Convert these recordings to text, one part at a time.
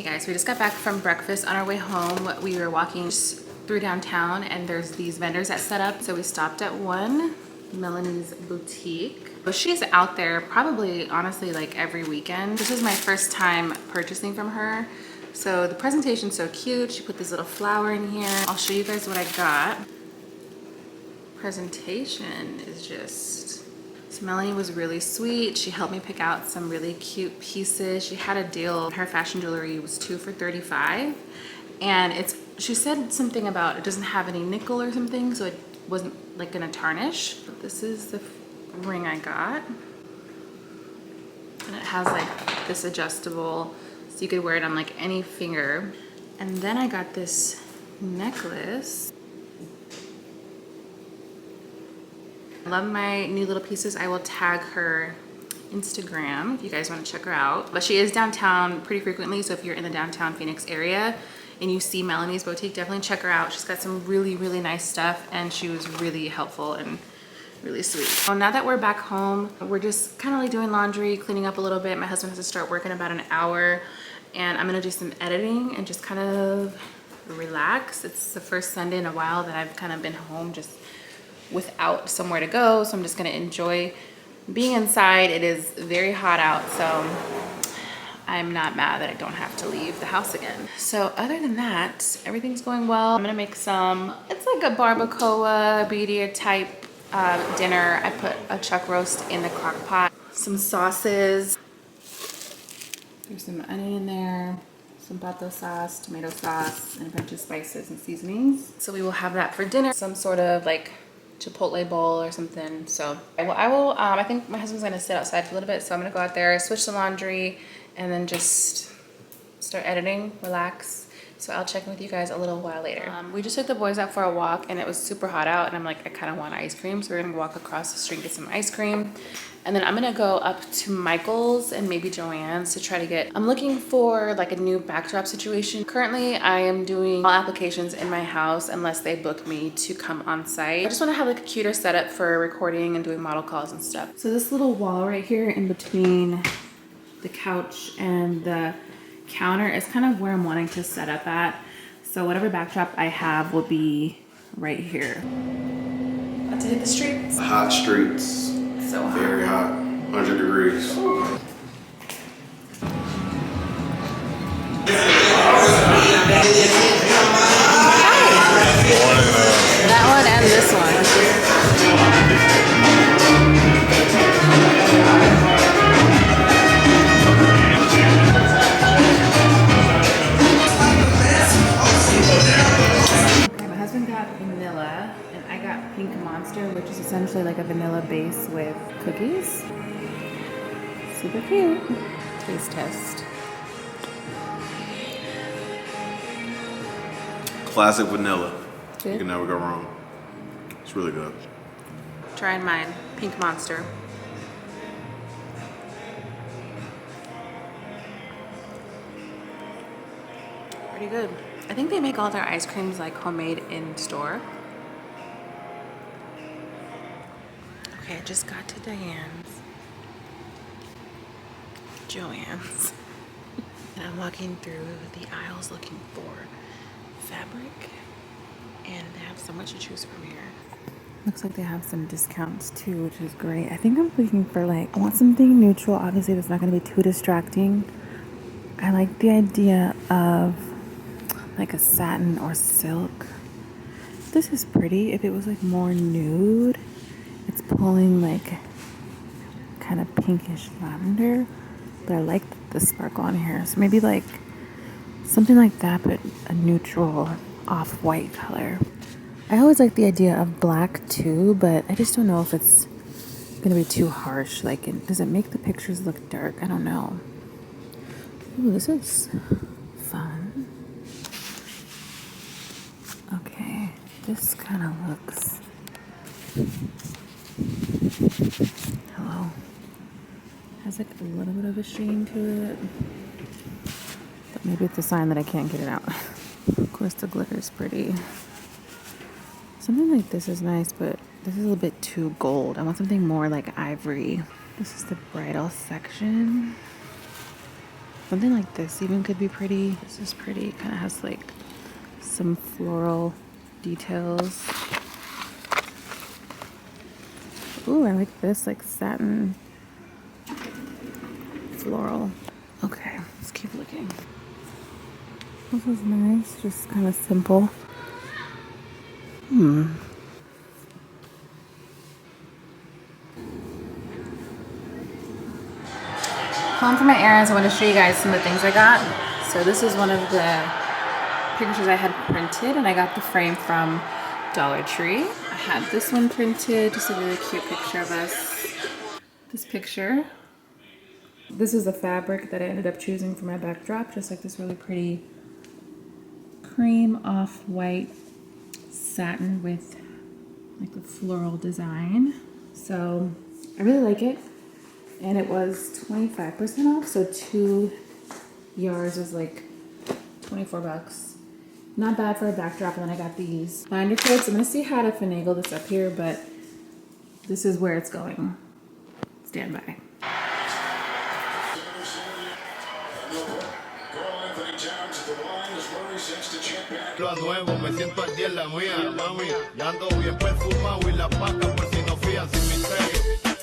Hey guys, we just got back from breakfast. On our way home, we were walking through downtown and there's these vendors that set up. So we stopped at one, Melanie's Boutique. But she's out there probably, honestly, like every weekend. This is my first time purchasing from her. So the presentation's so cute. She put this little flower in here. I'll show you guys what I got. Presentation is just... So Melanie was really sweet. She helped me pick out some really cute pieces. She had a deal. Her fashion jewelry was 2 for $35. And she said something about it doesn't have any nickel or something, so it wasn't like gonna tarnish. But this is the ring I got. And it has like this adjustable, so you could wear it on like any finger. And then I got this necklace. I love my new little pieces. I will tag her Instagram if you guys want to check her out. But she is downtown pretty frequently, so if you're in the downtown Phoenix area and you see Melanie's Boutique, definitely check her out. She's got some really, really nice stuff and she was really helpful and really sweet. So now that we're back home, we're just kind of like doing laundry, cleaning up a little bit. My husband has to start work in about an hour and I'm gonna do some editing and just kind of relax. It's the first Sunday in a while that I've kind of been home just without somewhere to go, so I'm just gonna enjoy being inside. It is very hot out, so I'm not mad that I don't have to leave the house again. So other than that, everything's going well. I'm gonna make some, it's like a barbacoa, birria type dinner. I put a chuck roast in the crock pot, some sauces. There's some onion in there, some pato sauce, tomato sauce, and a bunch of spices and seasonings. So we will have that for dinner. Some sort of like Chipotle bowl or something. So I think my husband's gonna sit outside for a little bit, so I'm gonna go out there, switch the laundry, and then just start editing, relax. So I'll check in with you guys a little while later. We just took the boys out for a walk and it was super hot out and I'm like, I kind of want ice cream. So we're gonna walk across the street, get some ice cream. And then I'm gonna go up to Michael's and maybe Joann's to try to get, I'm looking for like a new backdrop situation. Currently, I am doing all applications in my house unless they book me to come on site. I just wanna have like a cuter setup for recording and doing model calls and stuff. So this little wall right here in between the couch and the counter is kind of where I'm wanting to set up at. So whatever backdrop I have will be right here. About to hit the streets. Hot streets. So hot. Very hot. 100 degrees. Ooh. That one and this one. Vanilla and I got Pink Monster, which is essentially like a vanilla base with cookies. Super cute. Taste test. Classic vanilla. Good. You can never go wrong. It's really good. Trying mine, Pink Monster. Pretty good. I think they make all their ice creams like homemade in store. Okay, I just got to Joann's. And I'm walking through the aisles looking for fabric. And they have so much to choose from here. Looks like they have some discounts too, which is great. I think I'm looking for like, I want something neutral. Obviously, that's not going to be too distracting. I like the idea of like a satin or silk. This is pretty. If it was like more nude, it's pulling like kind of pinkish lavender, but I like the sparkle on here. So maybe like something like that, but a neutral off-white color. I always like the idea of black too, but I just don't know if it's gonna be too harsh. Like, does it make the pictures look dark? I don't know. Ooh, this is fun. Okay, this kind of looks... Hello. Has like a little bit of a sheen to it. But maybe it's a sign that I can't get it out. Of course, the glitter is pretty. Something like this is nice, but this is a little bit too gold. I want something more like ivory. This is the bridal section. Something like this even could be pretty. This is pretty. Kind of has like some floral details. Ooh, I like this, like satin floral. Okay, let's keep looking. This is nice, just kind of simple. Home for my errands, I want to show you guys some of the things I got. So this is one of the pictures I had printed, and I got the frame from Dollar Tree. I had this one printed, just a really cute picture of us. This picture. This is the fabric that I ended up choosing for my backdrop, just like this really pretty cream off-white satin with like the floral design. So I really like it. And it was 25% off, so 2 yards was like 24 bucks. Not bad for a backdrop. And then I got these binder clips. I'm gonna see how to finagle this up here, but this is where it's going. Stand by. Lo nuevo, me siento al día en la mía, mami. Ya ando bien perfumado y la paca por si no fían sin misterio.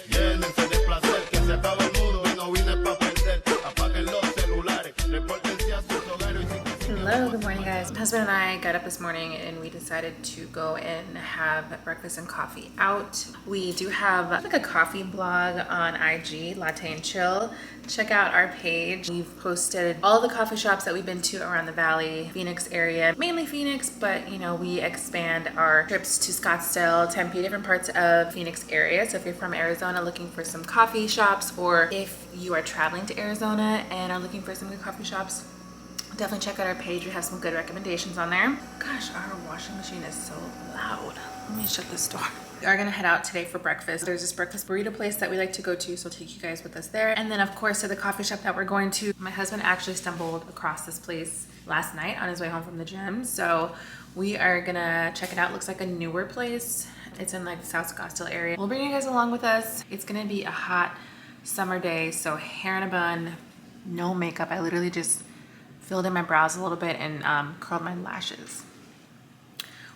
Llénense de placer, que se acaba el mundo y no vine pa' perder. Apaguen los celulares, repórtense a sus hogares y sin Hello, good morning guys. My husband and I got up this morning and we decided to go and have breakfast and coffee out. We do have like a coffee blog on IG, Latte and Chill. Check out our page. We've posted all the coffee shops that we've been to around the Valley, Phoenix area, mainly Phoenix, but you know, we expand our trips to Scottsdale, Tempe, different parts of Phoenix area. So if you're from Arizona looking for some coffee shops, or if you are traveling to Arizona and are looking for some good coffee shops, definitely check out our page. We have some good recommendations on there. Gosh, our washing machine is so loud. Let me shut this door. We are gonna head out today for breakfast. There's this breakfast burrito place that we like to go to, so I'll take you guys with us there. And then of course to the coffee shop that we're going to. My husband actually stumbled across this place last night on his way home from the gym. So we are gonna check it out. Looks like a newer place. It's in like the South Scottsdale area. We'll bring you guys along with us. It's gonna be a hot summer day, so hair in a bun, no makeup. I literally just filled in my brows a little bit and curled my lashes.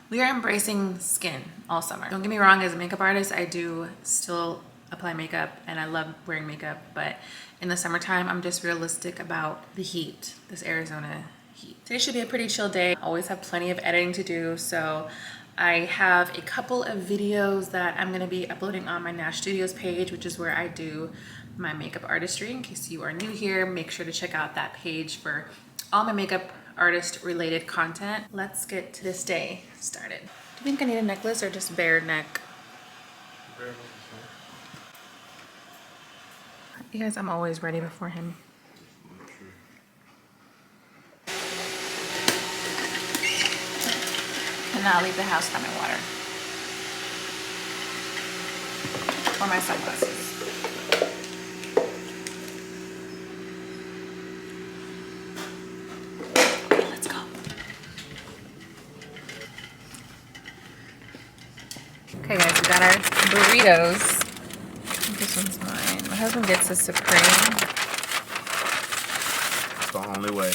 We are embracing skin all summer. Don't get me wrong, as a makeup artist, I do still apply makeup and I love wearing makeup, but in the summertime, I'm just realistic about the heat, this Arizona heat. Today should be a pretty chill day. I always have plenty of editing to do, so I have a couple of videos that I'm gonna be uploading on my Nash Studios page, which is where I do my makeup artistry. In case you are new here, make sure to check out that page for all my makeup artist related content. Let's get to this day started. Do you think I need a necklace or just bare neck? You guys, I'm always ready before him. And now I'll leave the house without my water. Or my sunglasses. Okay guys, we got our burritos. I think this one's mine. My husband gets a Supreme. It's the only way.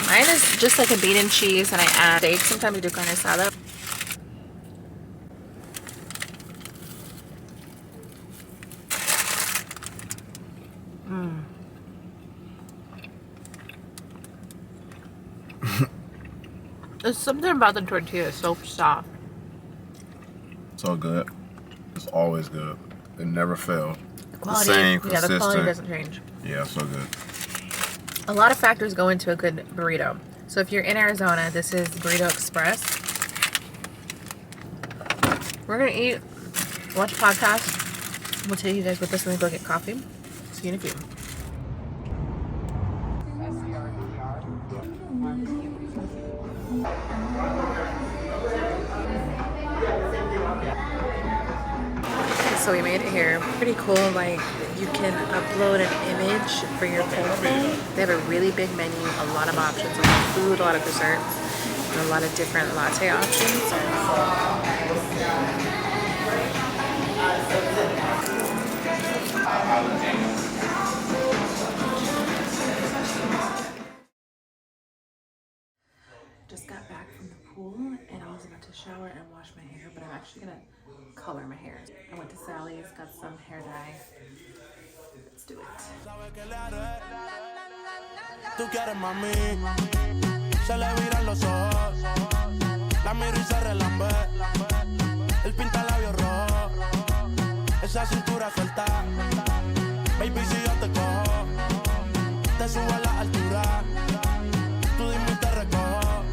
Mine is just like a bean and cheese, and I add steak. Sometimes we do carne asada. There's something about the tortilla, it's so soft. So good. It's always good. It never fails. Quality, The same, yeah, consistent. the quality doesn't change. Yeah, so good. A lot of factors go into a good burrito. So if you're in Arizona, this is Burrito Express. We're gonna eat, watch a podcast. We'll take you guys with us when we go get coffee. See you in a few. So we made it here. Pretty cool, like you can upload an image for your profile. They have a really big menu, a lot of options, a lot of food, a lot of desserts, and a lot of different latte options. shower and wash my hair, but I'm actually gonna color my hair. I went to Sally's, got some hair dye. Let's do it. Tú quieres mami, se le viran los ojos, la miro y se relambe, el pinta labios rojo, esa cintura suelta, baby si yo te cojo, te subo a la altura, tú dime y te recojo,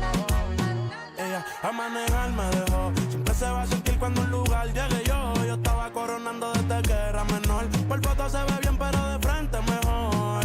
ella a manejar me dejó, siempre se va a sentir cuando un lugar llegue yo estaba coronando desde que era menor, por foto se ve bien pero de frente mejor.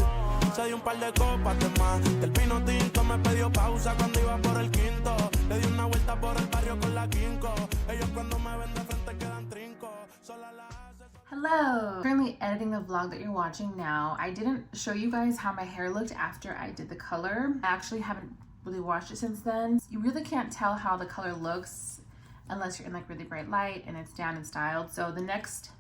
Se dio un par de copas de más. Del vino tinto me pidió pausa cuando iba por el quinto. Le di una vuelta por el barrio con la quinco. Ellos cuando me ven de frente quedan trinco. Sola la hace. Hello! Currently editing the vlog that you're watching now. I didn't show you guys how my hair looked after I did the color. I actually haven't really washed it since then. You really can't tell how the color looks unless you're in like really bright light and it's down and styled. So the next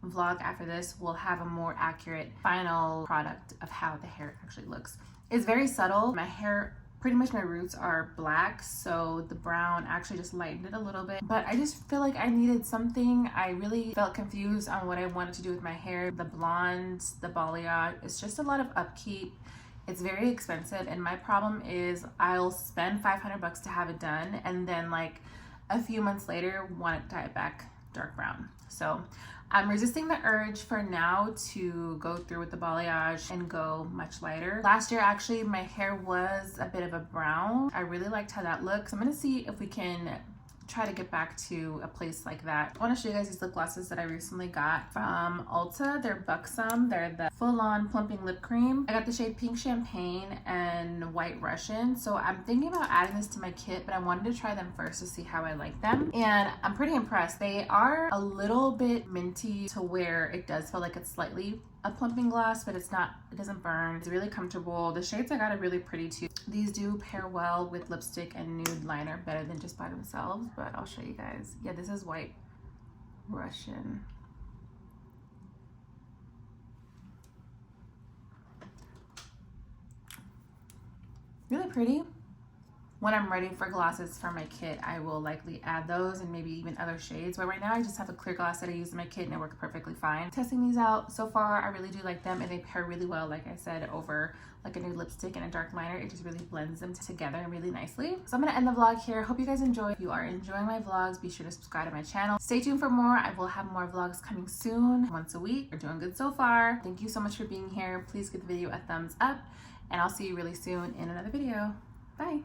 vlog after this will have a more accurate final product of how the hair actually looks. It's very subtle. My hair, pretty much my roots are black, so the brown actually just lightened it a little bit, but I just feel like I needed something. I really felt confused on what I wanted to do with my hair. The blonde, the balayage, it's just a lot of upkeep. It's very expensive, and my problem is I'll spend 500 bucks to have it done and then like a few months later want to dye it back dark brown. So I'm resisting the urge for now to go through with the balayage and go much lighter. Last year actually my hair was a bit of a brown. I really liked how that looks. I'm gonna see if we can try to get back to a place like that. I want to show you guys these lip glosses that I recently got from Ulta. They're Buxom. They're the full-on plumping lip cream. I got the shade Pink Champagne and White Russian. So I'm thinking about adding this to my kit, but I wanted to try them first to see how I like them. And I'm pretty impressed. They are a little bit minty to where it does feel like it's slightly a plumping gloss, but it's not, it doesn't burn. It's really comfortable. The shades I got are really pretty too. These do pair well with lipstick and nude liner better than just by themselves, but I'll show you guys. Yeah, this is White Russian. Really pretty. When I'm ready for glosses for my kit, I will likely add those and maybe even other shades. But right now I just have a clear gloss that I use in my kit and it worked perfectly fine. Testing these out so far, I really do like them and they pair really well, like I said, over like a nude lipstick and a dark liner. It just really blends them together really nicely. So I'm gonna end the vlog here. Hope you guys enjoy. If you are enjoying my vlogs, be sure to subscribe to my channel. Stay tuned for more. I will have more vlogs coming soon, once a week. We're doing good so far. Thank you so much for being here. Please give the video a thumbs up and I'll see you really soon in another video. Bye.